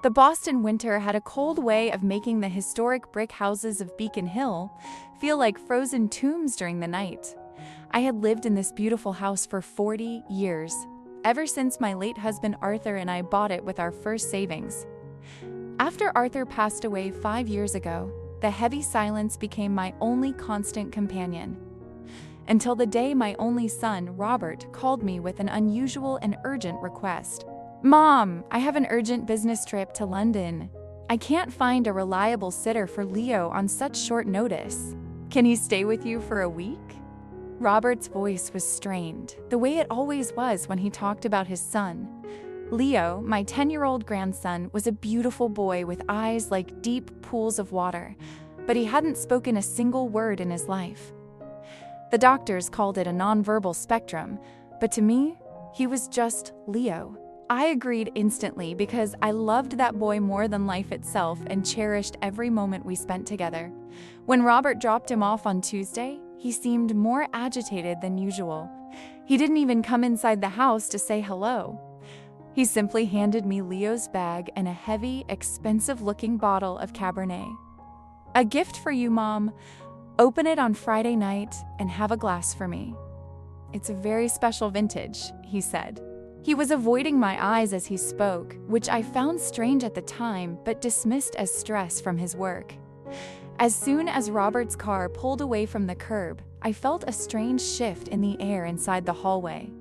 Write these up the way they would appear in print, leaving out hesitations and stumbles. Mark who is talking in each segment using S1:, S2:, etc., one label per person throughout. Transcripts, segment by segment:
S1: The Boston winter had a cold way of making the historic brick houses of Beacon Hill feel like frozen tombs during the night. I had lived in this beautiful house for 40 years, ever since my late husband Arthur and I bought it with our first savings. After Arthur passed away 5 years ago, the heavy silence became my only constant companion. Until the day my only son, Robert, called me with an unusual and urgent request. "Mom, I have an urgent business trip to London. I can't find a reliable sitter for Leo on such short notice. Can he stay with you for a week?" Robert's voice was strained, the way it always was when he talked about his son. Leo, my 10-year-old grandson, was a beautiful boy with eyes like deep pools of water, but he hadn't spoken a single word in his life. The doctors called it a nonverbal spectrum, but to me, he was just Leo. I agreed instantly because I loved that boy more than life itself and cherished every moment we spent together. When Robert dropped him off on Tuesday, he seemed more agitated than usual. He didn't even come inside the house to say hello. He simply handed me Leo's bag and a heavy, expensive-looking bottle of Cabernet. "A gift for you, Mom. Open it on Friday night and have a glass for me. It's a very special vintage," he said. He was avoiding my eyes as he spoke, which I found strange at the time but dismissed as stress from his work. As soon as Robert's car pulled away from the curb, I felt a strange shift in the air inside the hallway.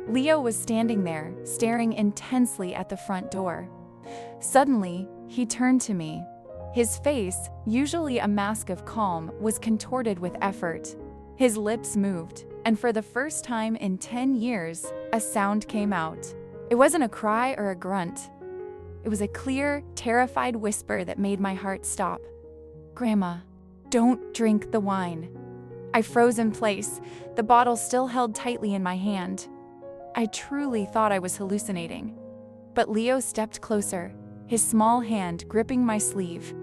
S1: Leo was standing there, staring intensely at the front door. Suddenly, he turned to me. His face, usually a mask of calm, was contorted with effort. His lips moved, and for the first time in 10 years, a sound came out. It wasn't a cry or a grunt. It was a clear, terrified whisper that made my heart stop. "Grandma, don't drink the wine." I froze in place, the bottle still held tightly in my hand. I truly thought I was hallucinating. But Leo stepped closer, his small hand gripping my sleeve.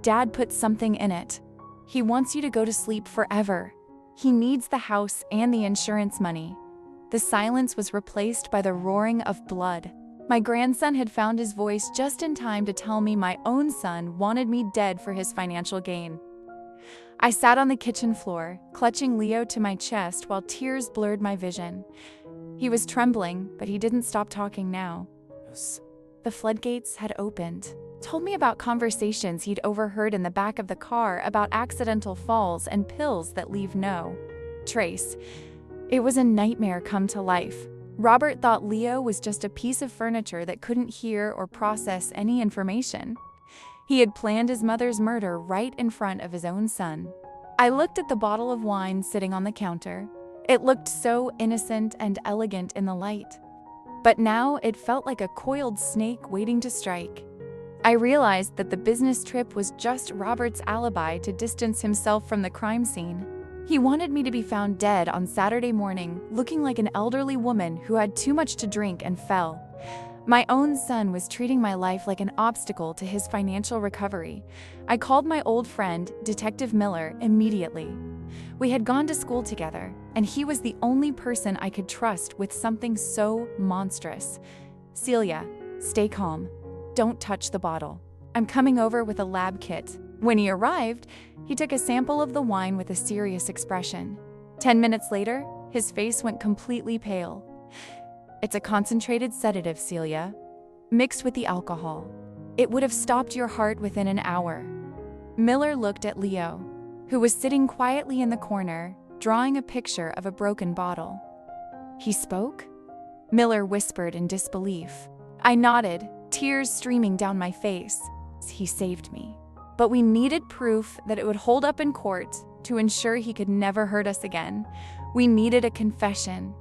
S1: "Dad put something in it. He wants you to go to sleep forever. He needs the house and the insurance money." The silence was replaced by the roaring of blood. My grandson had found his voice just in time to tell me my own son wanted me dead for his financial gain. I sat on the kitchen floor, clutching Leo to my chest while tears blurred my vision. He was trembling, but he didn't stop talking now. The floodgates had opened. Told me about conversations he'd overheard in the back of the car about accidental falls and pills that leave no trace. It was a nightmare come to life. Robert thought Leo was just a piece of furniture that couldn't hear or process any information. He had planned his mother's murder right in front of his own son. I looked at the bottle of wine sitting on the counter. It looked so innocent and elegant in the light. But now it felt like a coiled snake waiting to strike. I realized that the business trip was just Robert's alibi to distance himself from the crime scene. He wanted me to be found dead on Saturday morning, looking like an elderly woman who had too much to drink and fell. My own son was treating my life like an obstacle to his financial recovery. I called my old friend, Detective Miller, immediately. We had gone to school together, and he was the only person I could trust with something so monstrous. "Celia, stay calm. Don't touch the bottle. I'm coming over with a lab kit." When he arrived, he took a sample of the wine with a serious expression. 10 minutes later, his face went completely pale. "It's a concentrated sedative, Celia, mixed with the alcohol. It would have stopped your heart within an hour." Miller looked at Leo, who was sitting quietly in the corner, drawing a picture of a broken bottle. "He spoke?" Miller whispered in disbelief. I nodded, tears streaming down my face. "He saved me. But we needed proof that it would hold up in court to ensure he could never hurt us again. We needed a confession."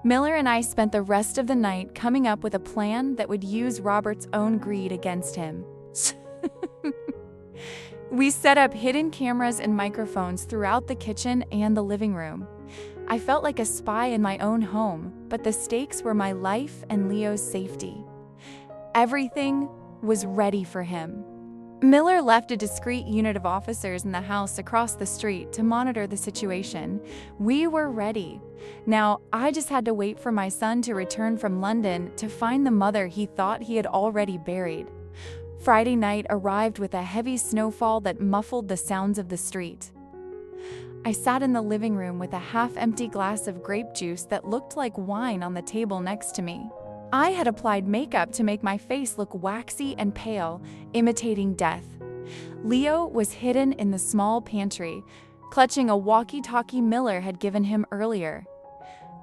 S1: Miller and I spent the rest of the night coming up with a plan that would use Robert's own greed against him. We set up hidden cameras and microphones throughout the kitchen and the living room. I felt like a spy in my own home, but the stakes were my life and Leo's safety. Everything was ready for him. Miller left a discreet unit of officers in the house across the street to monitor the situation. We were ready. Now, I just had to wait for my son to return from London to find the mother he thought he had already buried. Friday night arrived with a heavy snowfall that muffled the sounds of the street. I sat in the living room with a half-empty glass of grape juice that looked like wine on the table next to me. I had applied makeup to make my face look waxy and pale, imitating death. Leo was hidden in the small pantry, clutching a walkie-talkie Miller had given him earlier.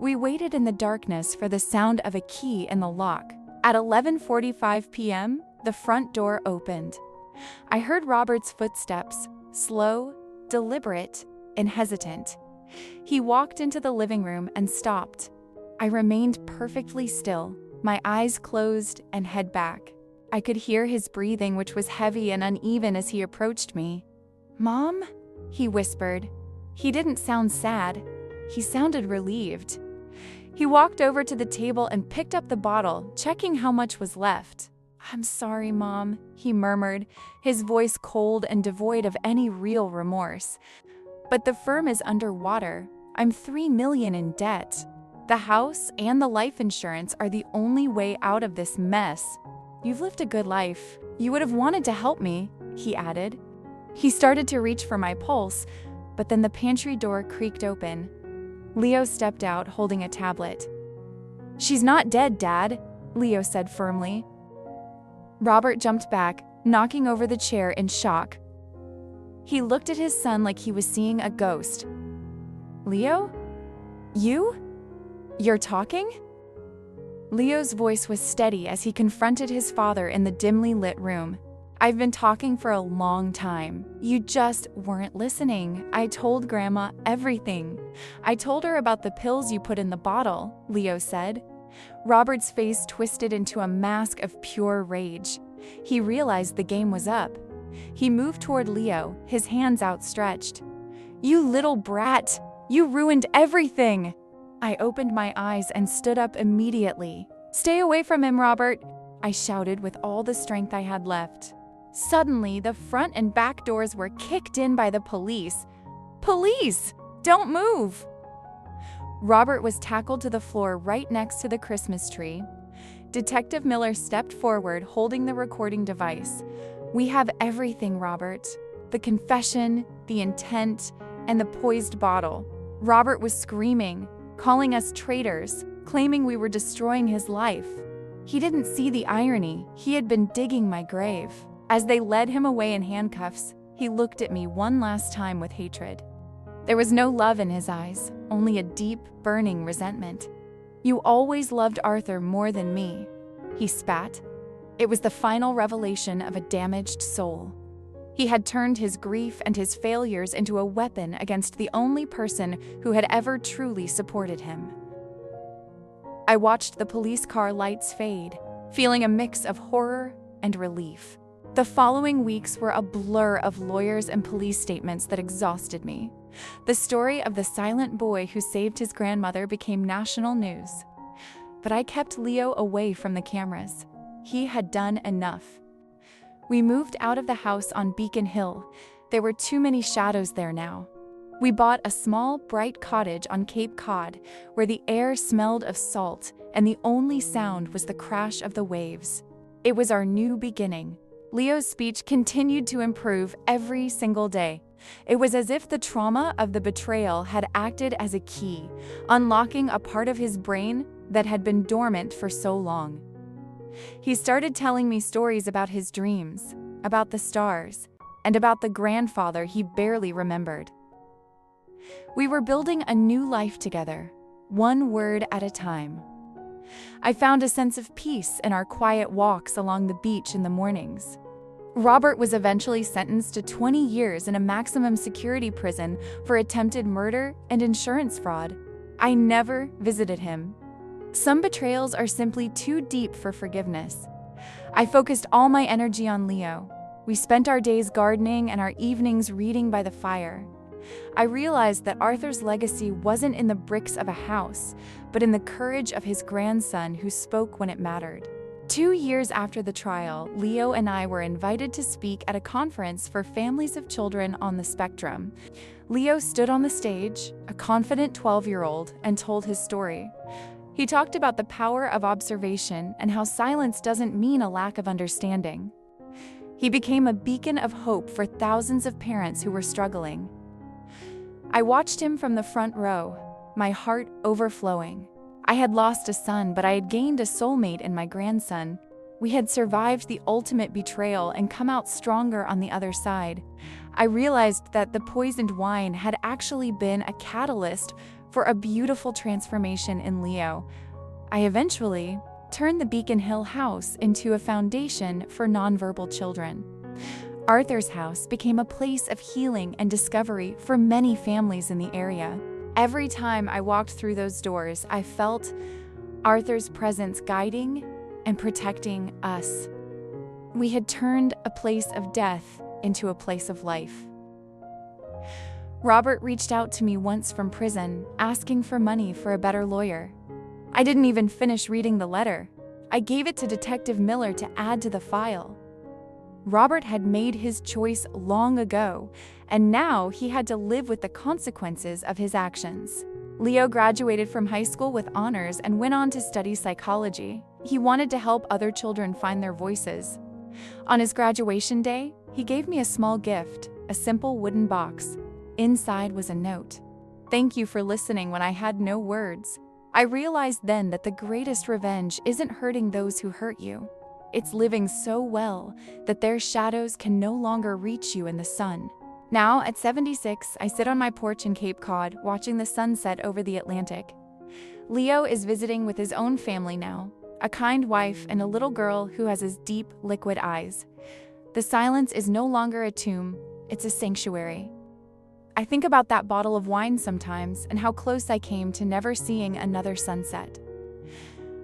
S1: We waited in the darkness for the sound of a key in the lock. At 11:45 p.m., the front door opened. I heard Robert's footsteps, slow, deliberate, and hesitant. He walked into the living room and stopped. I remained perfectly still, my eyes closed and head back. I could hear his breathing, which was heavy and uneven as he approached me. "Mom?" he whispered. He didn't sound sad. He sounded relieved. He walked over to the table and picked up the bottle, checking how much was left. "I'm sorry, Mom," he murmured, his voice cold and devoid of any real remorse. "But the firm is underwater. I'm $3 million in debt. The house and the life insurance are the only way out of this mess. You've lived a good life. You would have wanted to help me," he added. He started to reach for my pulse, but then the pantry door creaked open. Leo stepped out holding a tablet. "She's not dead, Dad," Leo said firmly. Robert jumped back, knocking over the chair in shock. He looked at his son like he was seeing a ghost. "Leo? You? You're talking?" Leo's voice was steady as he confronted his father in the dimly lit room. "I've been talking for a long time. You just weren't listening. I told Grandma everything. I told her about the pills you put in the bottle," Leo said. Robert's face twisted into a mask of pure rage. He realized the game was up. He moved toward Leo, his hands outstretched. "You little brat! You ruined everything!" I opened my eyes and stood up immediately. "Stay away from him, Robert!" I shouted with all the strength I had left. Suddenly, the front and back doors were kicked in by the police. "Police! Don't move!" Robert was tackled to the floor right next to the Christmas tree. Detective Miller stepped forward, holding the recording device. "We have everything, Robert. The confession, the intent, and the poised bottle." Robert was screaming, calling us traitors, claiming we were destroying his life. He didn't see the irony. He had been digging my grave. As they led him away in handcuffs, he looked at me one last time with hatred. There was no love in his eyes, only a deep, burning resentment. "You always loved Arthur more than me," he spat. It was the final revelation of a damaged soul. He had turned his grief and his failures into a weapon against the only person who had ever truly supported him. I watched the police car lights fade, feeling a mix of horror and relief. The following weeks were a blur of lawyers and police statements that exhausted me. The story of the silent boy who saved his grandmother became national news. But I kept Leo away from the cameras. He had done enough. We moved out of the house on Beacon Hill. There were too many shadows there now. We bought a small, bright cottage on Cape Cod, where the air smelled of salt and the only sound was the crash of the waves. It was our new beginning. Leo's speech continued to improve every single day. It was as if the trauma of the betrayal had acted as a key, unlocking a part of his brain that had been dormant for so long. He started telling me stories about his dreams, about the stars, and about the grandfather he barely remembered. We were building a new life together, one word at a time. I found a sense of peace in our quiet walks along the beach in the mornings. Robert was eventually sentenced to 20 years in a maximum security prison for attempted murder and insurance fraud. I never visited him. Some betrayals are simply too deep for forgiveness. I focused all my energy on Leo. We spent our days gardening and our evenings reading by the fire. I realized that Arthur's legacy wasn't in the bricks of a house, but in the courage of his grandson who spoke when it mattered. 2 years after the trial, Leo and I were invited to speak at a conference for families of children on the spectrum. Leo stood on the stage, a confident 12-year-old, and told his story. He talked about the power of observation and how silence doesn't mean a lack of understanding. He became a beacon of hope for thousands of parents who were struggling. I watched him from the front row, my heart overflowing. I had lost a son, but I had gained a soulmate in my grandson. We had survived the ultimate betrayal and come out stronger on the other side. I realized that the poisoned wine had actually been a catalyst for a beautiful transformation in Leo. I eventually turned the Beacon Hill house into a foundation for nonverbal children. Arthur's house became a place of healing and discovery for many families in the area. Every time I walked through those doors, I felt Arthur's presence guiding and protecting us. We had turned a place of death into a place of life. Robert reached out to me once from prison, asking for money for a better lawyer. I didn't even finish reading the letter. I gave it to Detective Miller to add to the file. Robert had made his choice long ago, and now he had to live with the consequences of his actions. Leo graduated from high school with honors and went on to study psychology. He wanted to help other children find their voices. On his graduation day, he gave me a small gift, a simple wooden box. Inside was a note. "Thank you for listening when I had no words." I realized then that the greatest revenge isn't hurting those who hurt you. It's living so well that their shadows can no longer reach you in the sun. Now, at 76, I sit on my porch in Cape Cod, watching the sunset over the Atlantic. Leo is visiting with his own family now, a kind wife and a little girl who has his deep, liquid eyes. The silence is no longer a tomb, it's a sanctuary. I think about that bottle of wine sometimes and how close I came to never seeing another sunset.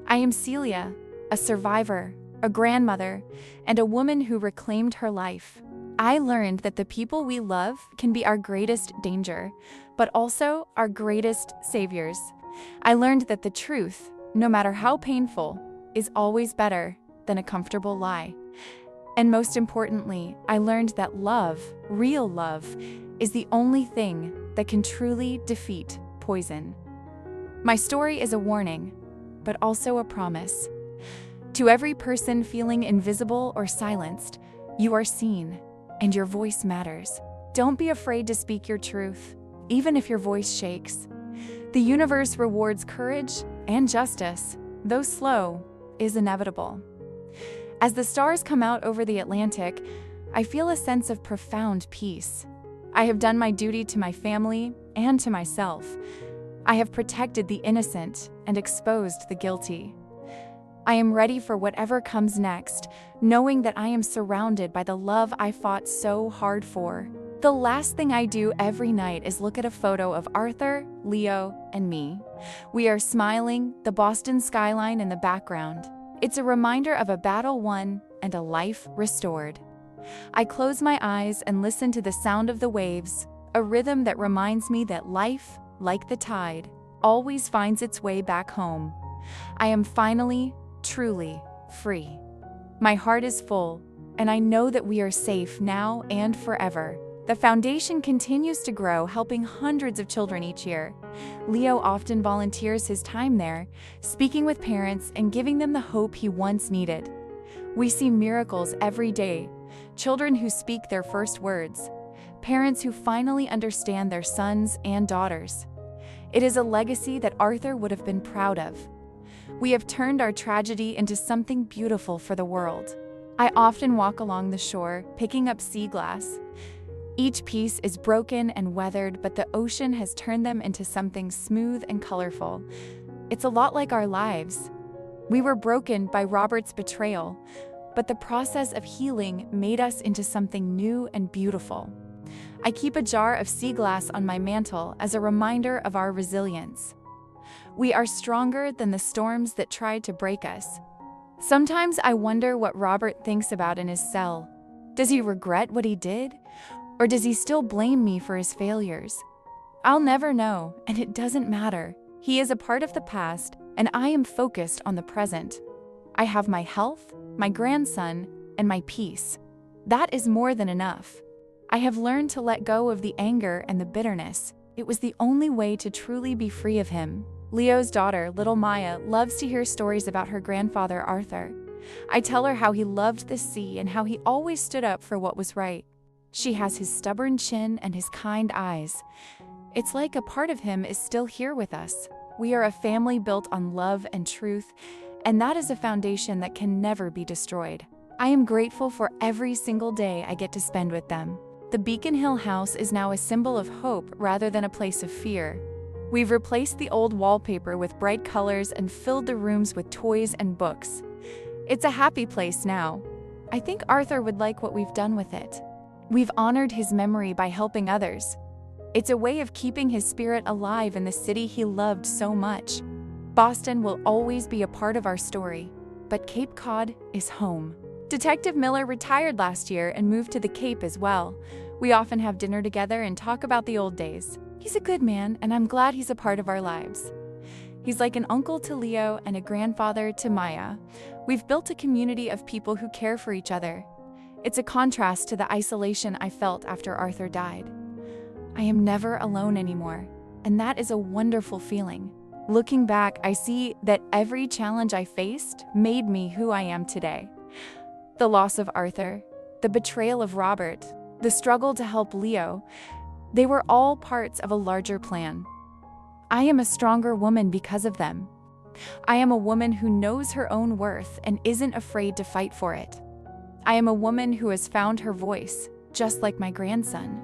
S1: I am Celia, a survivor, a grandmother, and a woman who reclaimed her life. I learned that the people we love can be our greatest danger, but also our greatest saviors. I learned that the truth, no matter how painful, is always better than a comfortable lie. And most importantly, I learned that love, real love, is the only thing that can truly defeat poison. My story is a warning, but also a promise. To every person feeling invisible or silenced, you are seen, and your voice matters. Don't be afraid to speak your truth, even if your voice shakes. The universe rewards courage and justice, though slow, is inevitable. As the stars come out over the Atlantic, I feel a sense of profound peace. I have done my duty to my family and to myself. I have protected the innocent and exposed the guilty. I am ready for whatever comes next, knowing that I am surrounded by the love I fought so hard for. The last thing I do every night is look at a photo of Arthur, Leo, and me. We are smiling, the Boston skyline in the background. It's a reminder of a battle won and a life restored. I close my eyes and listen to the sound of the waves, a rhythm that reminds me that life, like the tide, always finds its way back home. I am finally, truly free. My heart is full, and I know that we are safe now and forever. The foundation continues to grow, helping hundreds of children each year. Leo often volunteers his time there, speaking with parents and giving them the hope he once needed. We see miracles every day, children who speak their first words, parents who finally understand their sons and daughters. It is a legacy that Arthur would have been proud of. We have turned our tragedy into something beautiful for the world. I often walk along the shore, picking up sea glass. Each piece is broken and weathered, but the ocean has turned them into something smooth and colorful. It's a lot like our lives. We were broken by Robert's betrayal, but the process of healing made us into something new and beautiful. I keep a jar of sea glass on my mantle as a reminder of our resilience. We are stronger than the storms that tried to break us. Sometimes I wonder what Robert thinks about in his cell. Does he regret what he did? Or does he still blame me for his failures? I'll never know, and it doesn't matter. He is a part of the past, and I am focused on the present. I have my health, my grandson, and my peace. That is more than enough. I have learned to let go of the anger and the bitterness. It was the only way to truly be free of him. Leo's daughter, little Maya, loves to hear stories about her grandfather, Arthur. I tell her how he loved the sea and how he always stood up for what was right. She has his stubborn chin and his kind eyes. It's like a part of him is still here with us. We are a family built on love and truth, and that is a foundation that can never be destroyed. I am grateful for every single day I get to spend with them. The Beacon Hill house is now a symbol of hope rather than a place of fear. We've replaced the old wallpaper with bright colors and filled the rooms with toys and books. It's a happy place now. I think Arthur would like what we've done with it. We've honored his memory by helping others. It's a way of keeping his spirit alive in the city he loved so much. Boston will always be a part of our story, but Cape Cod is home. Detective Miller retired last year and moved to the Cape as well. We often have dinner together and talk about the old days. He's a good man, and I'm glad he's a part of our lives. He's like an uncle to Leo and a grandfather to Maya. We've built a community of people who care for each other. It's a contrast to the isolation I felt after Arthur died. I am never alone anymore, and that is a wonderful feeling. Looking back, I see that every challenge I faced made me who I am today. The loss of Arthur, the betrayal of Robert, the struggle to help Leo, they were all parts of a larger plan. I am a stronger woman because of them. I am a woman who knows her own worth and isn't afraid to fight for it. I am a woman who has found her voice, just like my grandson.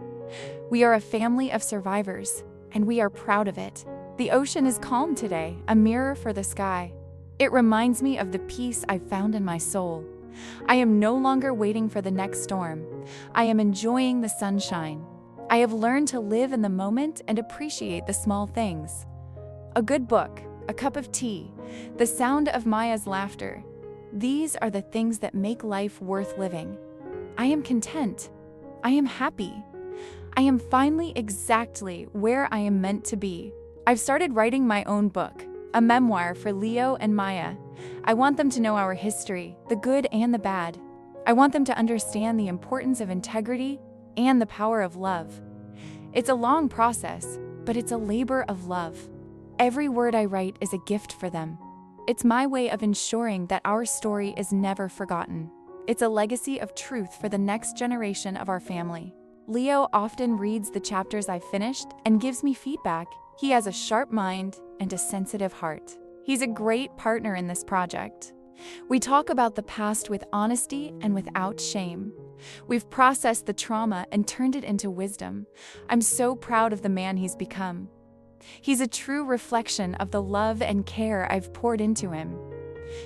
S1: We are a family of survivors, and we are proud of it. The ocean is calm today, a mirror for the sky. It reminds me of the peace I've found in my soul. I am no longer waiting for the next storm. I am enjoying the sunshine. I have learned to live in the moment and appreciate the small things. A good book, a cup of tea, the sound of Maya's laughter. These are the things that make life worth living. I am content. I am happy. I am finally exactly where I am meant to be. I've started writing my own book, a memoir for Leo and Maya. I want them to know our history, the good and the bad. I want them to understand the importance of integrity and the power of love. It's a long process, but it's a labor of love. Every word I write is a gift for them. It's my way of ensuring that our story is never forgotten. It's a legacy of truth for the next generation of our family. Leo often reads the chapters I've finished and gives me feedback. He has a sharp mind and a sensitive heart. He's a great partner in this project. We talk about the past with honesty and without shame. We've processed the trauma and turned it into wisdom. I'm so proud of the man he's become. He's a true reflection of the love and care I've poured into him.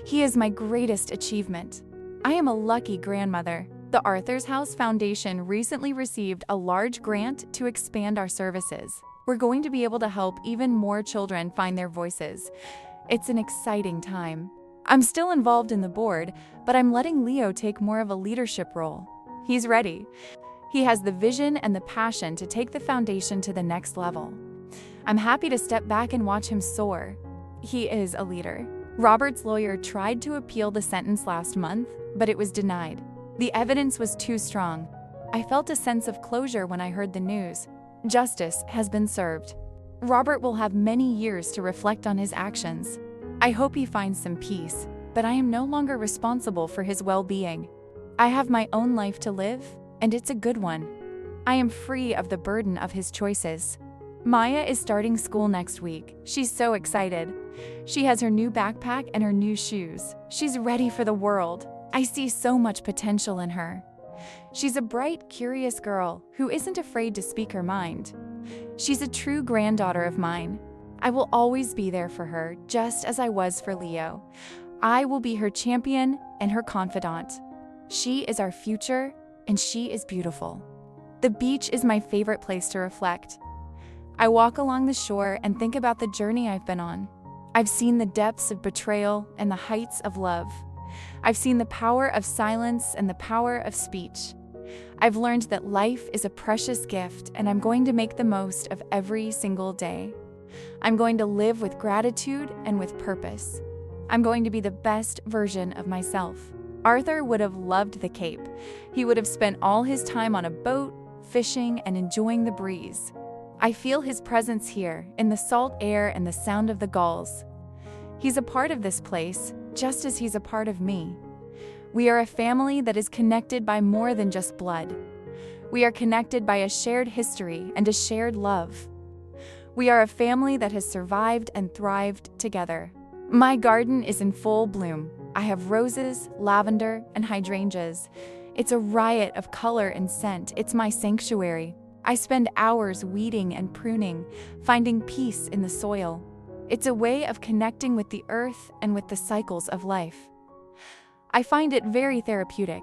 S1: He is my greatest achievement. I am a lucky grandmother. The Arthur's House Foundation recently received a large grant to expand our services. We're going to be able to help even more children find their voices. It's an exciting time. I'm still involved in the board, but I'm letting Leo take more of a leadership role. He's ready. He has the vision and the passion to take the foundation to the next level. I'm happy to step back and watch him soar. He is a leader. Robert's lawyer tried to appeal the sentence last month, but it was denied. The evidence was too strong. I felt a sense of closure when I heard the news. Justice has been served. Robert will have many years to reflect on his actions. I hope he finds some peace, but I am no longer responsible for his well-being. I have my own life to live, and it's a good one. I am free of the burden of his choices. Maya is starting school next week. She's so excited. She has her new backpack and her new shoes. She's ready for the world. I see so much potential in her. She's a bright, curious girl who isn't afraid to speak her mind. She's a true granddaughter of mine. I will always be there for her, just as I was for Leo. I will be her champion and her confidant. She is our future, and she is beautiful. The beach is my favorite place to reflect. I walk along the shore and think about the journey I've been on. I've seen the depths of betrayal and the heights of love. I've seen the power of silence and the power of speech. I've learned that life is a precious gift, and I'm going to make the most of every single day. I'm going to live with gratitude and with purpose. I'm going to be the best version of myself. Arthur would have loved the Cape. He would have spent all his time on a boat, fishing, and enjoying the breeze. I feel his presence here, in the salt air and the sound of the gulls. He's a part of this place, just as he's a part of me. We are a family that is connected by more than just blood. We are connected by a shared history and a shared love. We are a family that has survived and thrived together. My garden is in full bloom. I have roses, lavender, and hydrangeas. It's a riot of color and scent. It's my sanctuary. I spend hours weeding and pruning, finding peace in the soil. It's a way of connecting with the earth and with the cycles of life. I find it very therapeutic.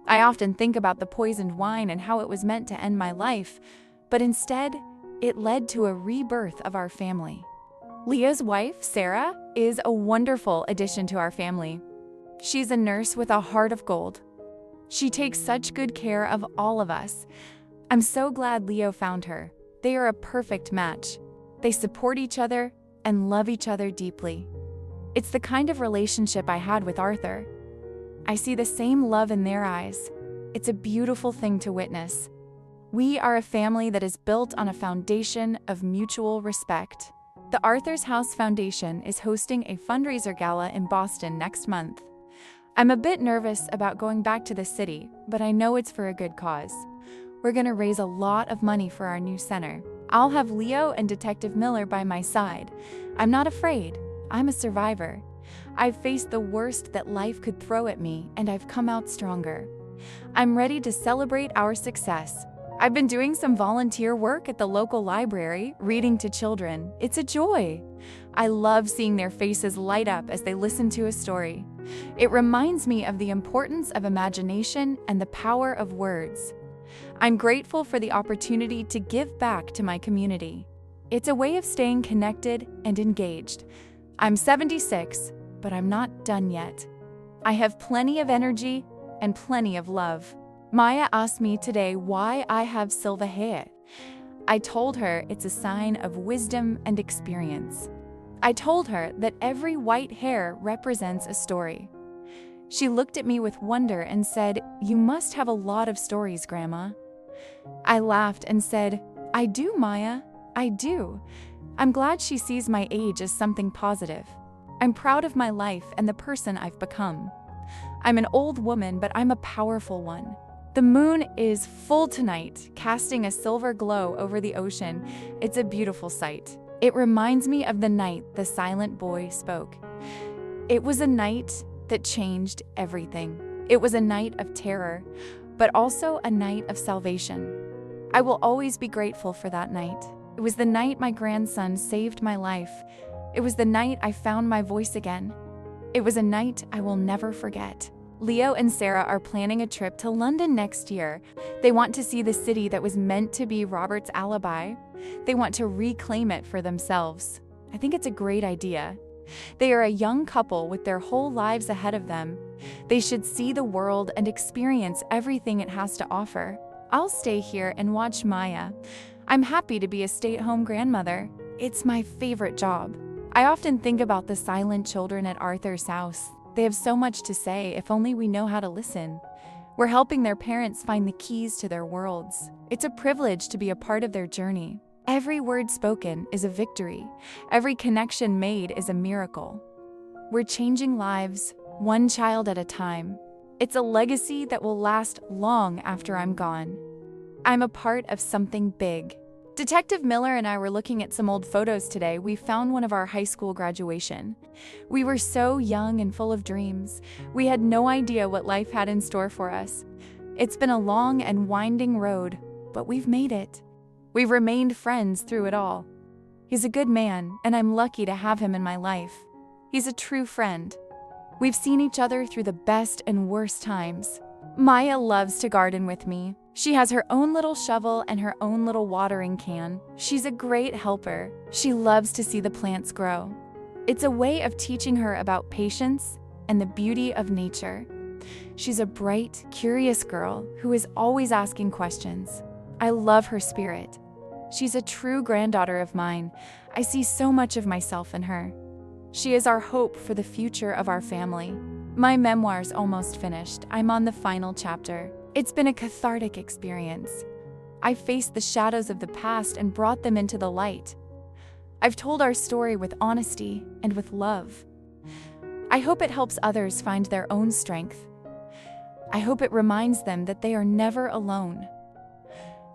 S1: I often think about the poisoned wine and how it was meant to end my life, but instead, it led to a rebirth of our family. Leo's wife, Sarah, is a wonderful addition to our family. She's a nurse with a heart of gold. She takes such good care of all of us. I'm so glad Leo found her. They are a perfect match. They support each other and love each other deeply. It's the kind of relationship I had with Arthur. I see the same love in their eyes. It's a beautiful thing to witness. We are a family that is built on a foundation of mutual respect. The Arthur's House Foundation is hosting a fundraiser gala in Boston next month. I'm a bit nervous about going back to the city, but I know it's for a good cause. We're going to raise a lot of money for our new center. I'll have Leo and Detective Miller by my side. I'm not afraid. I'm a survivor. I've faced the worst that life could throw at me, and I've come out stronger. I'm ready to celebrate our success. I've been doing some volunteer work at the local library, reading to children. It's a joy. I love seeing their faces light up as they listen to a story. It reminds me of the importance of imagination and the power of words. I'm grateful for the opportunity to give back to my community. It's a way of staying connected and engaged. I'm 76, but I'm not done yet. I have plenty of energy and plenty of love. Maya asked me today why I have silver hair. I told her it's a sign of wisdom and experience. I told her that every white hair represents a story. She looked at me with wonder and said, "You must have a lot of stories, Grandma." I laughed and said, "I do, Maya, I do." I'm glad she sees my age as something positive. I'm proud of my life and the person I've become. I'm an old woman, but I'm a powerful one. The moon is full tonight, casting a silver glow over the ocean. It's a beautiful sight. It reminds me of the night the silent boy spoke. It was a night that changed everything. It was a night of terror, but also a night of salvation. I will always be grateful for that night. It was the night my grandson saved my life. It was the night I found my voice again. It was a night I will never forget. Leo and Sarah are planning a trip to London next year. They want to see the city that was meant to be Robert's alibi. They want to reclaim it for themselves. I think it's a great idea. They are a young couple with their whole lives ahead of them. They should see the world and experience everything it has to offer. I'll stay here and watch Maya. I'm happy to be a stay-at-home grandmother. It's my favorite job. I often think about the silent children at Arthur's house. They have so much to say if only we know how to listen. We're helping their parents find the keys to their worlds. It's a privilege to be a part of their journey. Every word spoken is a victory. Every connection made is a miracle. We're changing lives, one child at a time. It's a legacy that will last long after I'm gone. I'm a part of something big. Detective Miller and I were looking at some old photos today. We found one of our high school graduation. We were so young and full of dreams. We had no idea what life had in store for us. It's been a long and winding road, but we've made it. We've remained friends through it all. He's a good man, and I'm lucky to have him in my life. He's a true friend. We've seen each other through the best and worst times. Maya loves to garden with me. She has her own little shovel and her own little watering can. She's a great helper. She loves to see the plants grow. It's a way of teaching her about patience and the beauty of nature. She's a bright, curious girl who is always asking questions. I love her spirit. She's a true granddaughter of mine. I see so much of myself in her. She is our hope for the future of our family. My memoir's almost finished. I'm on the final chapter. It's been a cathartic experience. I've faced the shadows of the past and brought them into the light. I've told our story with honesty and with love. I hope it helps others find their own strength. I hope it reminds them that they are never alone.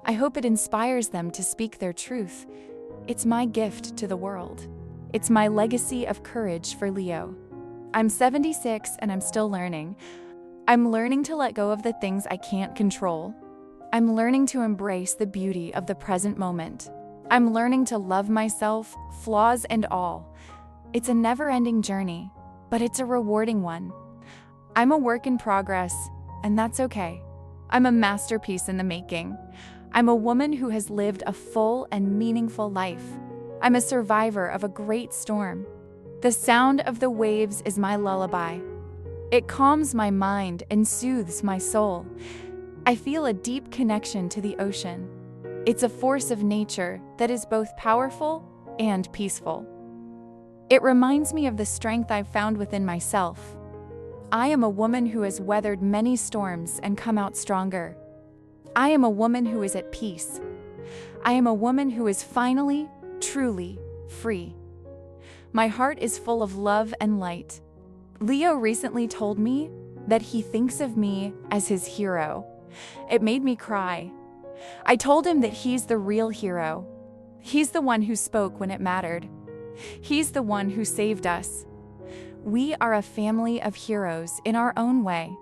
S1: I hope it inspires them to speak their truth. It's my gift to the world. It's my legacy of courage for Leo. I'm 76 and I'm still learning. I'm learning to let go of the things I can't control. I'm learning to embrace the beauty of the present moment. I'm learning to love myself, flaws and all. It's a never-ending journey, but it's a rewarding one. I'm a work in progress, and that's okay. I'm a masterpiece in the making. I'm a woman who has lived a full and meaningful life. I'm a survivor of a great storm. The sound of the waves is my lullaby. It calms my mind and soothes my soul. I feel a deep connection to the ocean. It's a force of nature that is both powerful and peaceful. It reminds me of the strength I've found within myself. I am a woman who has weathered many storms and come out stronger. I am a woman who is at peace. I am a woman who is finally, truly free. My heart is full of love and light. Leo recently told me that he thinks of me as his hero. It made me cry. I told him that he's the real hero. He's the one who spoke when it mattered. He's the one who saved us. We are a family of heroes in our own way.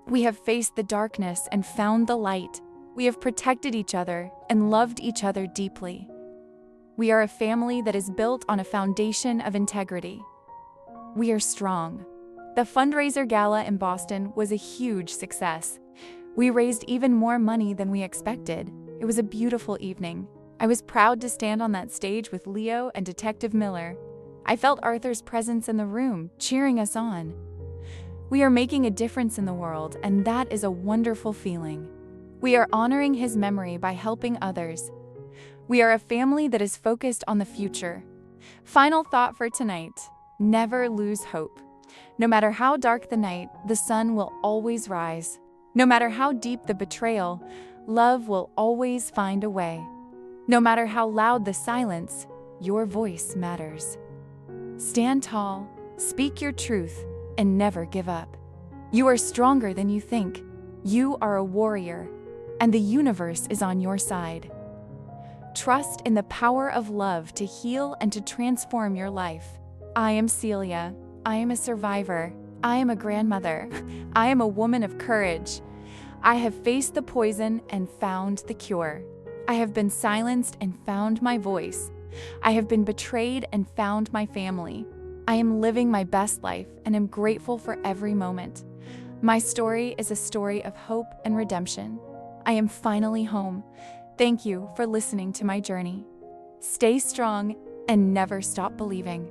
S1: We have faced the darkness and found the light. We have protected each other and loved each other deeply. We are a family that is built on a foundation of integrity. We are strong. The fundraiser gala in Boston was a huge success. We raised even more money than we expected. It was a beautiful evening. I was proud to stand on that stage with Leo and Detective Miller. I felt Arthur's presence in the room, cheering us on. We are making a difference in the world, and that is a wonderful feeling. We are honoring his memory by helping others. We are a family that is focused on the future. Final thought for tonight: never lose hope. No matter how dark the night, the sun will always rise. No matter how deep the betrayal, love will always find a way. No matter how loud the silence, your voice matters. Stand tall, speak your truth, and never give up. You are stronger than you think. You are a warrior, and the universe is on your side. Trust in the power of love to heal and to transform your life. I am Celia. I am a survivor. I am a grandmother. I am a woman of courage. I have faced the poison and found the cure. I have been silenced and found my voice. I have been betrayed and found my family. I am living my best life and am grateful for every moment. My story is a story of hope and redemption. I am finally home. Thank you for listening to my journey. Stay strong and never stop believing.